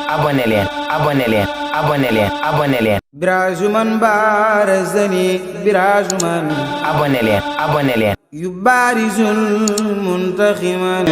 abonné leen Birajuman barazani birajuman abonné leen yubarizul muntaximan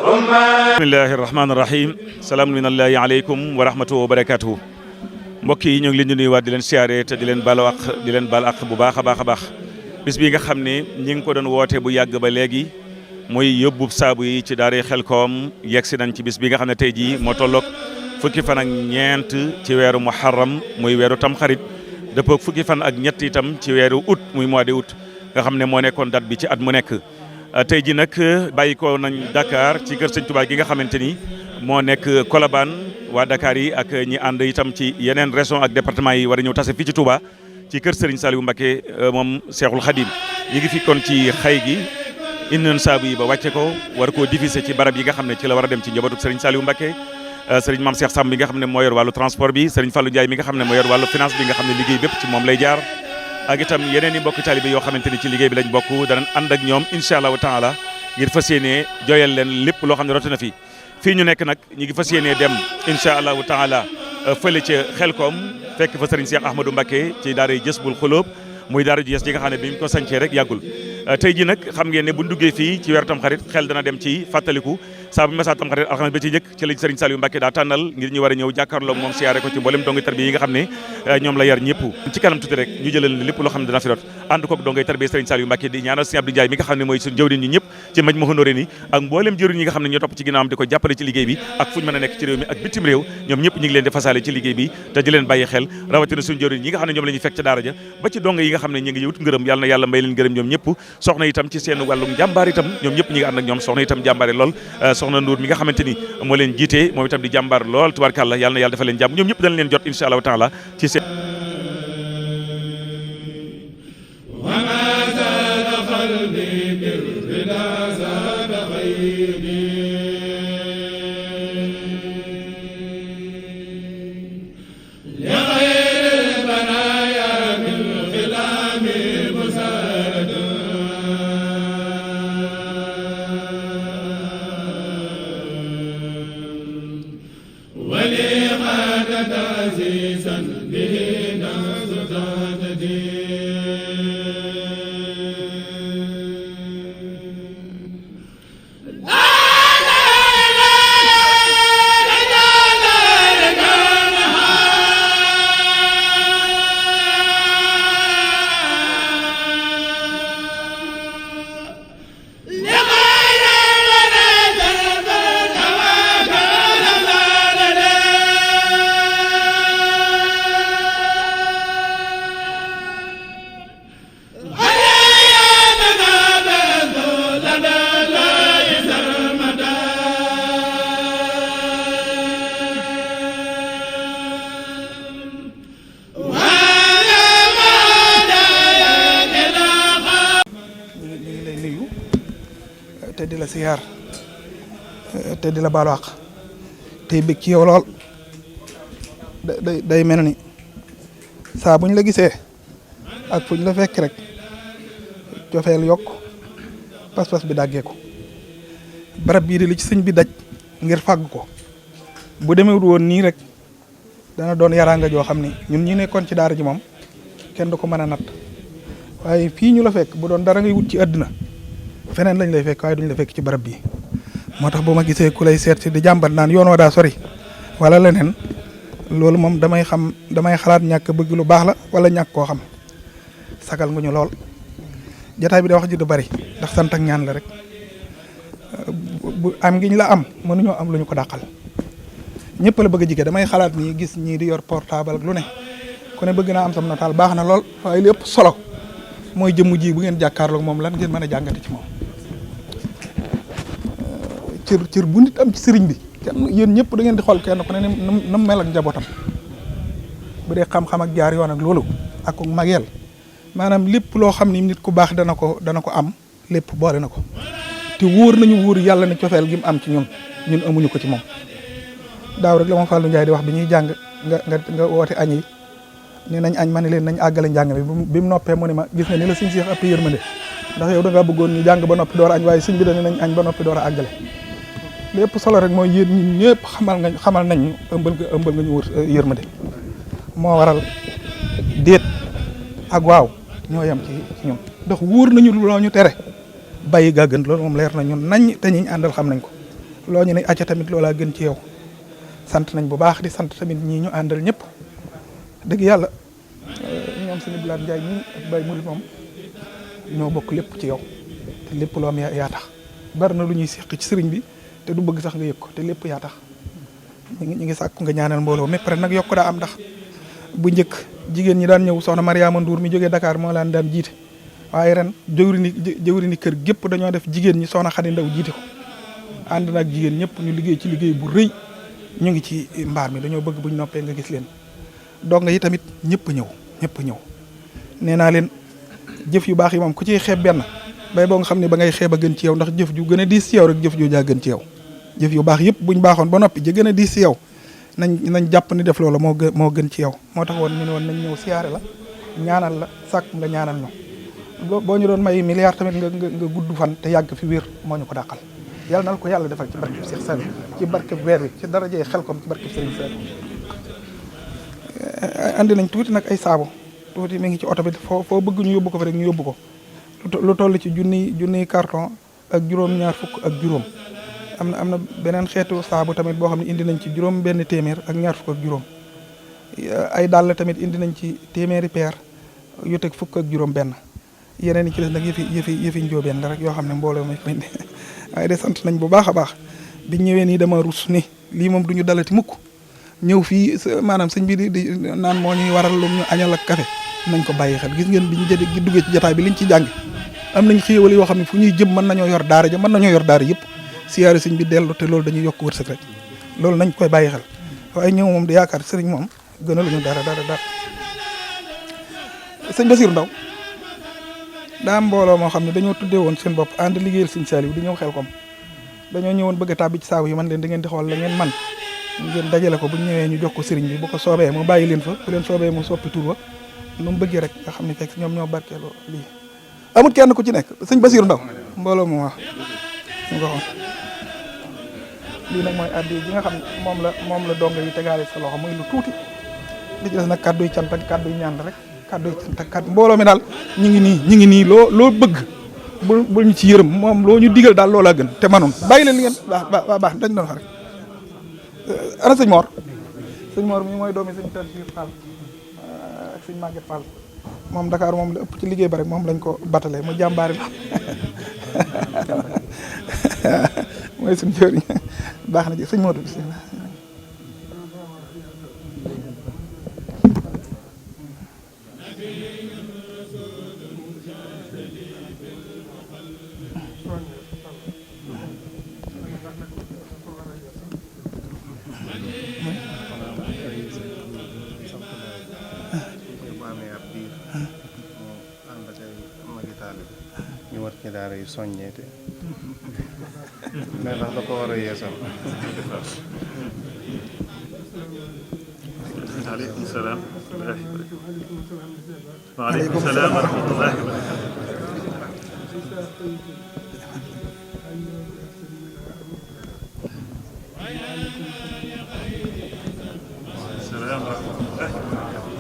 bismillahi rahmaani rahim salaamun minallahi aleykum wa rahmatuhu wa barakatuhu mbokk yi ñoo ngi leen di nuyuwaat di leen siyaare te di leen balu ak bu baax a baax bis bi nga xam ne ñi ngi ko doon woote bu yàgg ba léegi muy yóbbu saabu yi ci daara Xelkom yegsi nañ ci bis bi nga xam ne tey jii moo tolloog fukki fan ak ñeent ci weeru muharram muy weeru tamxarit dëppoo fukki fan ak ñett itam ci weeru août muy mois de août nga xam ne moo nekkoon date bi ci at mu nekk tey ji nag bàyyi ko nañ Dakar ci kër Sëñ Touba gi nga xamante ni moo nekk Colobane waa Dakar yi ak ñi ànd itam ci yeneen région ak département yi war a ñëw tase fii ci Touba ci kër Serigne Saliou Mbacké moom Cheikhul Khadim ñi ngi fi kon ci xay gi indi nañ saabu yi ba wàcce ko war koo diffuser ci barab yi nga xam ne ci la war a dem ci njabootu Serigne Saliou Mbacké Serigne Mame Cheikh Samb bi nga xam ne moo yor wàllu transport bi Serigne Fallou Ndiaye mi nga xam ne moo yor wàllu finance bi nga xam ne liggéey bépp ci moom lay jaar ak itam yeneen i mbokki taalibe yoo xamante ni ci liggéey bi lañ bokk danañ ànd ak ñoom incha allahu taala ngir fas yéenee joyal leen lépp loo xam ne rote na fi fii ñu nekk nag ñu ngi fas yéenee dem incha allahu taala fële ca Xelkom fekk fa Serigne Cheikh Ahmadou Mbacké ci daara Jazbul Xuloob muy daara ju yes ji nga xam ne bi ñu ko sancee rek yàggul tey ji nag xam ngeen ne bu duggee fii ci weeru Tamxarit xel dana dem ci fàttaliku saa bu mesa Tamxarit alxames ba ci njëkk ci lañ Serigne Saliou Mbacké daa tànnal ngir ñu war a ñëw jàkkaarloo moom siyaare ko ci mboolem dongay tarbiya yi nga xam ne ñoom la yar ñëpp ci kanam tuuti rek ñu jëlal lépp loo xam ne dana fi rot ànd koog dongay tarbiya Serigne Saliou Mbacké di ñaanal Serigne Abdou Ndiaye mi nga xam ne mooy suñu jëwriñ ñi ñëpp ci Majmahun Nurayni ak mboolem jëwriñ ñi nga xam ne ñoo topp ci ginnaawam di ko jàppale ci liggéey bi ak fuñu mën a nekk ci réew mi ak bitim réew ñoom ñëpp ñu ngi leen di fasaale ci liggéey bi te di leen bàyyi xel rawatina suñu jëwriñ ñi nga xam ne ñoom la ñuy fekk ca daara ja ba ci donga yi nga xam ne ñi ngi wut ngërëm yàlla na yàlla may leen ngërëm ñoom ñëpp soxna itam ci seen wàllum jàmbaar itam ñoom ñëpp ñi ngi ànd ak ñoom soxna itam jàmbaare lool soxna Ndour mi nga xamante ni moo leen jiite moom itam di jàmbaar lool tubaarkàlla yàlla na yàlla dafa leen jàmm ñoom ñëpp dañ leen jot insha allahu taala ci seen te di la siyaar te di la baalu àq tey bëgg ci yow lool day mel ni saa buñ la gisee ak fuñ la fekk rek cofeel yokk pas-pas bi dàggeeku barab bii di li ci sëñ bi daj ngir fàgg ko bu demewut woon nii rek dana doon yaraanga joo xam ni ñun ñi nekkoon ci daara ji moom kenn du ko mën a natt waaye fii ñu la fekk bu doon dara ngay wut ci àdduna feneen lañ lay fekk waaye duñ la fekk ci barab bi moo tax bu ma gisee ku lay seet si di jàmbat naan yoon wa daa sori wala leneen loolu moom damay xalaat ñàkk bëgg lu baax la wala ñàkk koo xam sagal nga ñu lool jataay bi da wax ji du bari ndax sant ak ñaan la rek bu am ngiñ la am mënuñoo am lu ñu ko dàqal ñëpp la bëgg a jige damay xalaat nii gis ñii di yor portable ak lu ne ku ne bëgg naa am sam nataal baax na lool waaye li ëpp solo mooy jëmm ji bu ngeen jàkkaarloog moom lan ngeen mën a jàngate ci moom cër bu nit am ci sëriñ bi kenn yéen ñëpp da ngeen di xool kenn ku ne na mel ak njabootam bu dee xam-xam ak jaar yoon ak loolu ak mageel maanaam lépp loo xam ni nit ku baax dana ko am lépp boole na ko te wóor nañu wóor yàlla ne cofeel gi mu am ci ñun amuñu ko ci moom daaw rek la ma Fallou Ndiaye di wax bi ñuy jàng nga woote añ yi ne nañ añ ma ne leen nañ àggale njàng bi mu noppee mu ne ma gis nga ni la sëñ Cheikh ëpp yërmande ndax yow da ngaa bëggoon ñu jàng ba noppi door a añ waaye sëñ bi dañ nañ añ ba noppi door a àggale lépp solo rek mooy yéen ñun ñëpp xamal nañ ñu ëmbal nga ñu wër yërmande moo waral déet ak waaw ñoo yem ci ñun ndax wóor nañu loo ñu tere bàyyi gaa gën loolu moom leer na ñun nañ te ñiñ àndal xam nañ ko loo ñu ne acca tamit loolaa gën ci yow sant nañ bu baax di sant tamit ñii ñu àndal ñëpp dëgg yàlla ñoom suñu bilaat Njaay ñi ak Baye Murid moom ñoo bokk lépp ci yow te lépp loo am yaa tax bari na lu ñuy seq ci sëriñ bi te du bëgg sax nga yëg ko te lépp yaa tax ñu ngi sàkku nga ñaanal mbooloo mépp rek nag yokk daa am ndax bu njëkk jigéen ñi daan ñëw soxna Mariama Ndour mi jógee Dakar moo laan daan jiite waaye ren jëwri ni kër gépp dañoo def jigéen ñi soxna Xadi Ndaw jiite ko ànd nag jigéen ñëpp ñu liggéey ci liggéey bu rëy ñu ngi ci mbaar mi dañoo bëgg buñ noppee nga gis leen dong yi tamit ñëpp ñëw nee naa leen jëf yu baax yi moom ku ciy xeeb benn bay boo nga xam ne ba ngay xeeb a gën ci yow ndax jëf ju gën a diis ci yow rek jëf ju jaa gën ci yow jëf yu baax yëpp buñ baaxoon ba noppi ji gën a diis ci yow nañ jàpp ni def loolu moo gën ci yow moo tax woon ñu ne woon nañ ñëw siyaare la ñaanal la sàkk nga ñaanal ñu boo ñu doon may milliard tamit nga gudd fan te yàgg fi wér moo ñu ko dàqal yàlla na la ko yàlla defal ci barkeb Cheikh Saliou ci barkeb weer wi ci darajey Xelkom ci barkeb Serigne Saliou andi nañ tuuti nag ay saabu tuuti mi ngi ci oto bi foo bëgg ñu yóbbu ko fa rek ñu yóbbu ko lu toll ci junniy carton ak juróom-ñaar fukk ak juróom am na beneen xeetu saabu tamit boo xam ne indi nañ ci juróom benn téeméer ak ñaar fukk ak juróom ay dàll tamit indi nañ ci téeméeri peer yu teg fukk ak juróom benn yeneen yi ci des nag yëfi njóobeen la rek yoo xam ne mbooloo mi indi waaye de sant nañ bu baax a baax biñ ñëwee nii dama rus ni lii moom du ñu dalati mukk ñëw fii maanaam sëñ bi di naan moo ñuy waral lu ñu añal ak café nañ ko bàyyi xel gis ngeen bi ñu duggee ci jotaay bi liñ ci jàng am nañ xéewal yoo xam ne fu ñuy jëm mën nañoo yor daara yëpp siyaare sëñ bi dellu te loolu dañuy yokk wërsëg rek loolu nañ koy bàyyi xel waaye ñëw moom di yaakaar sëriñ moom gënaluñu dara sëñ Basiir Ndaw daa mbooloo moo xam ne dañoo tuddee woon seen bopp ànd liggéeyal sëñ Saliou di ñëw Xelkom dañoo ñëwoon bëgg a tàbbi ci saabu yi man leen da ngeen di xool la ngeen man ngeen dajale ko bu ñu ñëwee ñu jox ko sëriñ bi bu ko soobee mu bàyyi leen fa bu leen soobee mu soppi tur ba nu mu bëggee rek nga xam ne fekk ñoom ñoo barkeeloo lii amul kenn ku ci nekk sëñ Basiir Ndaw mbooloo moom wax ñu ko xool lii nag mooy addi ji nga xam ne moom la donga yi tegaale sa loxo muy lu tuuti li ci des nag kàddu yi cant ak kàddu yi ñaan la rek kàddu yi cant ak kàddu mbooloo mi daal ñu ngi nii loo bëgg bul ñu ci yërëm moom loo ñu digal daal loolaa gën te manoon bàyyi leen li ngeen baax dañ doon wax rek ana sëñ Mor mi mooy doomi sëñ Tafsir Fall ak sëñ Maguette Fall moom Dakar moom la ëpp ci liggéey ba rek moom lañ ko batalee mu jàmbaari la mooy suñ jëriñ baax na ci sëñ Modou bismillah ñu war ci daara yu soññeete mais ndax da ko war a yeesal. aleykum salaam waaleykum salaam wa rahmatullahi wa barakatuh. salaam wa rahmatullahi wa barakatuh.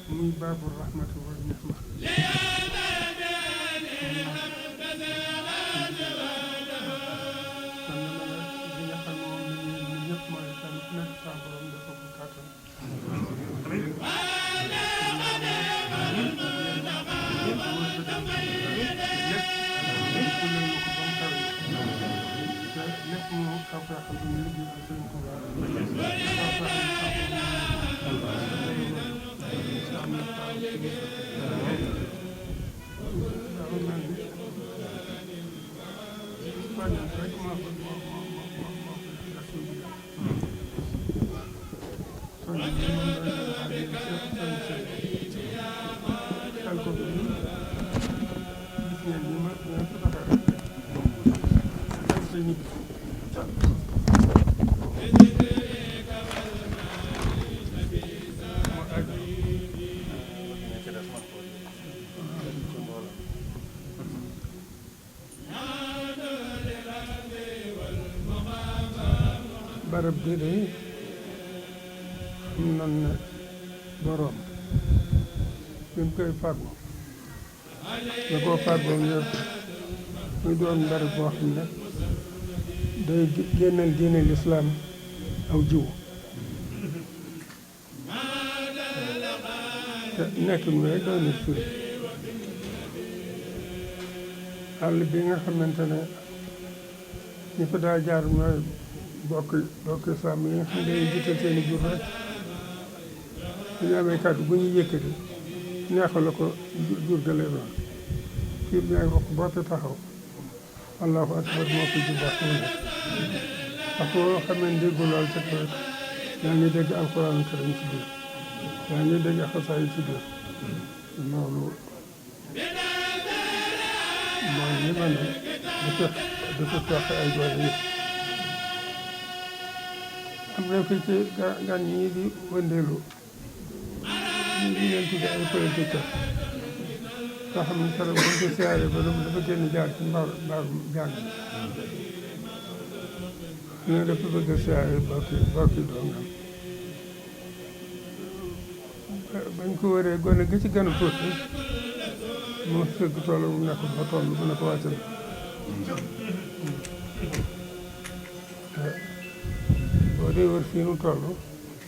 muy baabu rahmatu wa nihma barab bi de xam nañ ne borom bi mu koy fàggu da koo fàggoo ngir muy doon barab boo xam ne day génnal diine lislaam aw jiw te nekk mi rek doy na firi àll bi nga xamante ne ñu fa daa jaar ñooy bokk sàmm yi nga xam ne dañuy jiital seen i jur rek bu ñu amee kàddu bu ñuy yëkkati neexal la ko jur ga lay doon fii bi nag wax boo fi taxaw allahu akbar moo fi jub waxtu ne wax boo xamee ne déggu lool ca rek yaa ngi dégg alquran karim ci biir yaa ngi dégg xasaay ci biir loolu mooy li ma ne dafa fexe ay doole yëpp am na fi ci gan ñii di wëndeelu ñu ngi leen tudde ay politique nga xam ne keroog buñ ko siyaare ba dafa génn jaar ci mbaaru jàng ne dafa bëgg a siyaare bokki doomam bañ ko wëree gone gi ci gën a tuuti moo sëgg tool bu nekk ba toll bu ne ko wàccal boo dee wër fii nu toll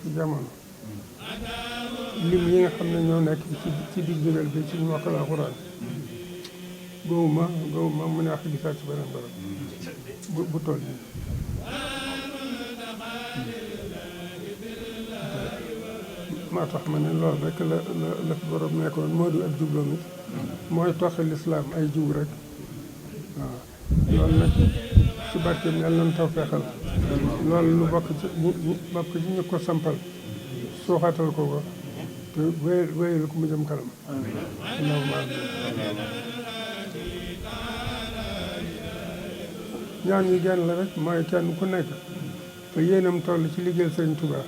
ci jamono lim yi nga xam ne ñoo nekk ci digg biral bi ci ñu mokkal alxuraan gowuma mu ne wax gisaat ci beneen barab bu toll nii moo tax ma ne loolu rek la borom nekkoon moo du ak jubloom it mooy toxi lislaam ay jiw rek waaw loolu nag ci barkeem yàlla nañ taw feexal loolu lu bokk ci ñu ko sampal suuxatal ko te wéyal ko mu jëm kanam ñaan yi genn la rek mooy kenn ku nekk te yéenam toll ci liggéeyal Sëriñ Tuubaa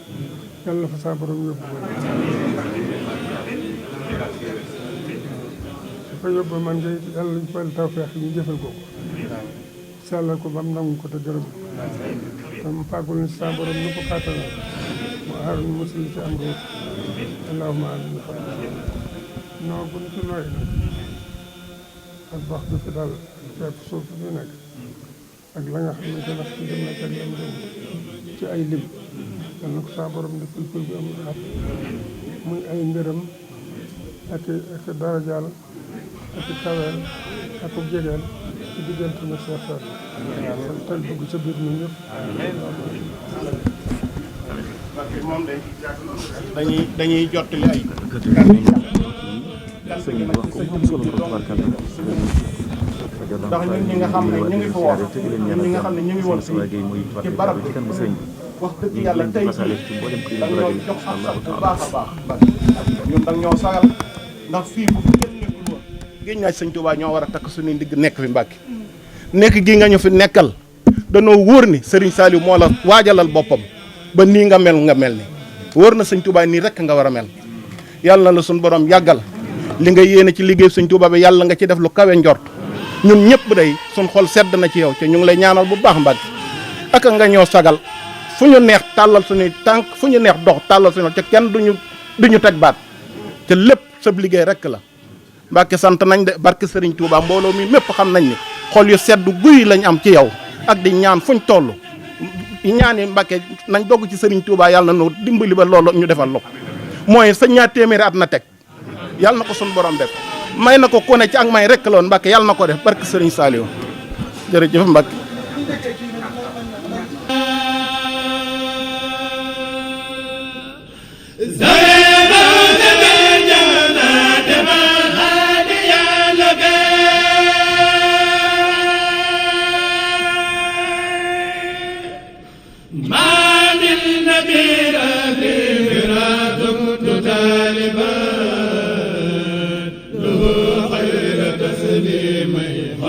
yàlla na fa saa borom yóbbu ko su fa yóbbu man ngay yàlla nañ fal tawfeex ñu jëfal ko sellal ko ba mu nangu ko te gërëm tam fàggul ni saa borom nu ko kàttanal mu aar nu musul ci am root allahumma amin non buñ ci nooy nag ak wax bi fi dal fépp suuf bi nekk ak la nga xamante ne ci dem na ak lam dem ci ay lim yal na ko saa borom di ful bi amul at muy ay ngërëm ak darajaal ak kaweel ak jegeel ci diggante na seetaan te dugg ca biir ñun ñëpp moom dañuy jottali ay ndax ñun ñi nga xam ne ñu ngi fa woon ñun ñi nga xam ne ñu ngi woon fii ci barab bi wax dëgg yàlla tey jii da ñoo jox ak sax bu baax a baax ñun da ñoo sagal ndax fii bu fi kenn nekkul woon géej naa Sëñ Tuubaa ñoo war a takk suñuy ndigg nekk fi Mbàkke nekk gi nga ñu fi nekkal danoo wóor ni Serigne Saliou moo la waajalal boppam ba nii nga mel ni wóor na Sëñ Tuubaa nii rek nga war a mel yàlla na la suñu borom yàggal li nga yéene ci liggéey Sëñ Tuubaa bi yàlla nga ci def lu kawe njort ñun ñëpp day suñ xol sedd na ci yow te ñu ngi lay ñaanal bu baax Mbàkke ak nga ñoo sagal fu ñu neex tàllal suñuy tànk fu ñu neex dox tàllal suñu te kenn duñu teg baat te lépp sab liggéey rek la Mbàkke sant nañ de barke Serigne Touba mbooloo mi mépp xam nañ ni xol yu sedd guy lañ am ci yow ak di ñaan fuñ toll ñaan yi Mbàkke nañ dogg ci Serigne Touba yàlla na nu dimbali ba loolu ñu defal lo mooy sa ñaar téeméeri at na teg yàlla na ko suñu borom def may na ko ku ne ci ak may rek loon Mbàkke yàlla na ko def barke Serigne Saliou jërëjëf Mbàkke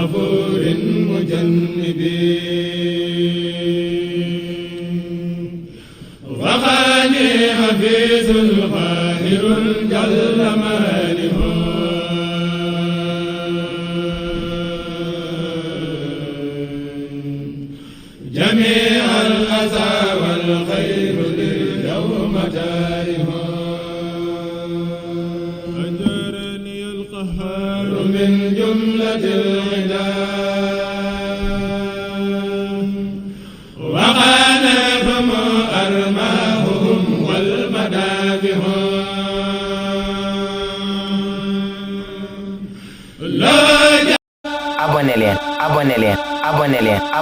غفور مجنب وغني حفيظ القاهر جل ماله جميع الأذى والخير لليوم تاره أجرني القهار من جملة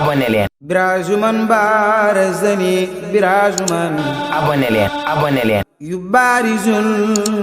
abonné leen Birajuman barazani birajuman abonné leen yubarizul